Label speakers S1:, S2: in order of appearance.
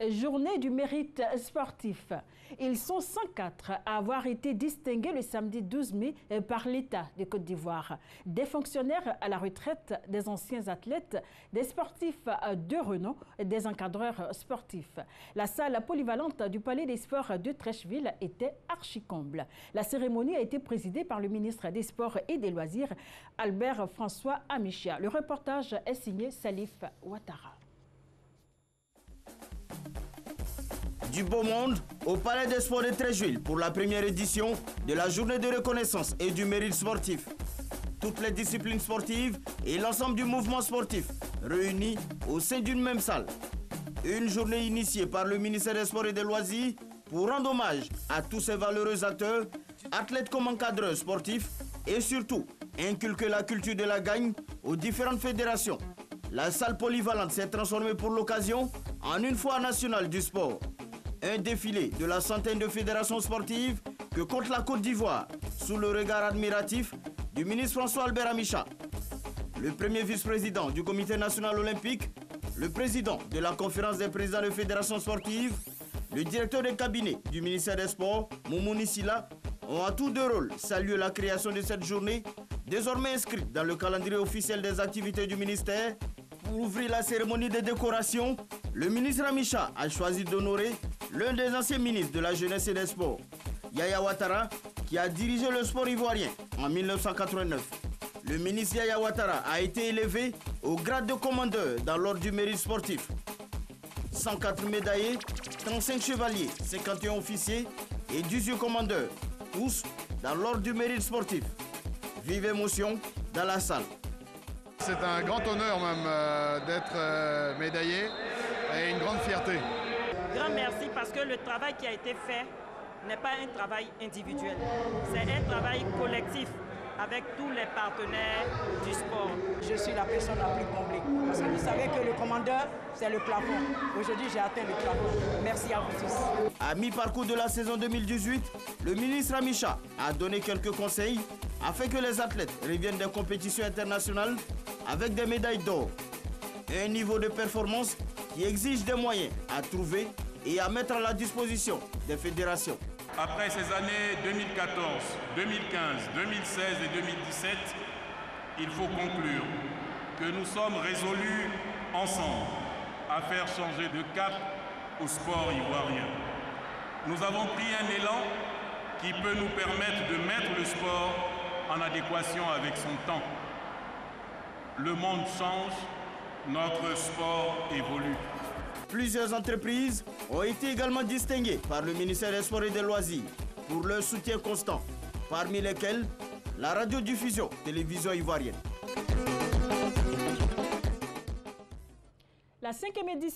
S1: Journée du mérite sportif. Ils sont 104 à avoir été distingués le samedi 12 mai par l'État de Côte d'Ivoire. Des fonctionnaires à la retraite, des anciens athlètes, des sportifs de renom, des encadreurs sportifs. La salle polyvalente du Palais des Sports de Trècheville était archi-comble. La cérémonie a été présidée par le ministre des Sports et des Loisirs, Albert François Amichia. Le reportage est signé Salif Ouattara.
S2: Du beau monde au Palais des Sports de Trècheville pour la première édition de la journée de reconnaissance et du mérite sportif. Toutes les disciplines sportives et l'ensemble du mouvement sportif réunis au sein d'une même salle. Une journée initiée par le ministère des Sports et des Loisirs pour rendre hommage à tous ces valeureux acteurs, athlètes comme encadreurs sportifs et surtout inculquer la culture de la gagne aux différentes fédérations. La salle polyvalente s'est transformée pour l'occasion en une foire nationale du sport. Un défilé de la centaine de fédérations sportives que compte la Côte d'Ivoire sous le regard admiratif du ministre François Albert Amichia. Le premier vice-président du Comité national olympique, le président de la conférence des présidents de fédérations sportives, le directeur de cabinet du ministère des Sports, Moumouni Silla, ont à tour de rôle salué la création de cette journée, désormais inscrite dans le calendrier officiel des activités du ministère. Pour ouvrir la cérémonie de décoration, le ministre Amichia a choisi d'honorer l'un des anciens ministres de la Jeunesse et des Sports, Yaya Ouattara, qui a dirigé le sport ivoirien en 1989. Le ministre Yaya Ouattara a été élevé au grade de commandeur dans l'ordre du mérite sportif. 104 médaillés, 35 chevaliers, 51 officiers et 18 commandeurs, tous dans l'ordre du mérite sportif. Vive émotion dans la salle.
S3: C'est un grand honneur même d'être médaillé et une grande fierté.
S4: Grand merci parce que le travail qui a été fait n'est pas un travail individuel, c'est un travail collectif avec tous les partenaires du sport.
S5: Je suis la personne la plus comblée parce que vous savez que le commandeur, c'est le plafond. Aujourd'hui, j'ai atteint le plafond. Merci à vous tous.
S2: À mi-parcours de la saison 2018, le ministre Amichia a donné quelques conseils afin que les athlètes reviennent des compétitions internationales avec des médailles d'or. Un niveau de performance qui exige des moyens à trouver et à mettre à la disposition des fédérations.
S6: Après ces années 2014, 2015, 2016 et 2017, il faut conclure que nous sommes résolus ensemble à faire changer de cap au sport ivoirien. Nous avons pris un élan qui peut nous permettre de mettre le sport en adéquation avec son temps. Le monde change, notre sport évolue.
S2: Plusieurs entreprises ont été également distinguées par le ministère des Sports et des Loisirs pour leur soutien constant, parmi lesquelles la radiodiffusion télévision ivoirienne.
S1: La 5e édition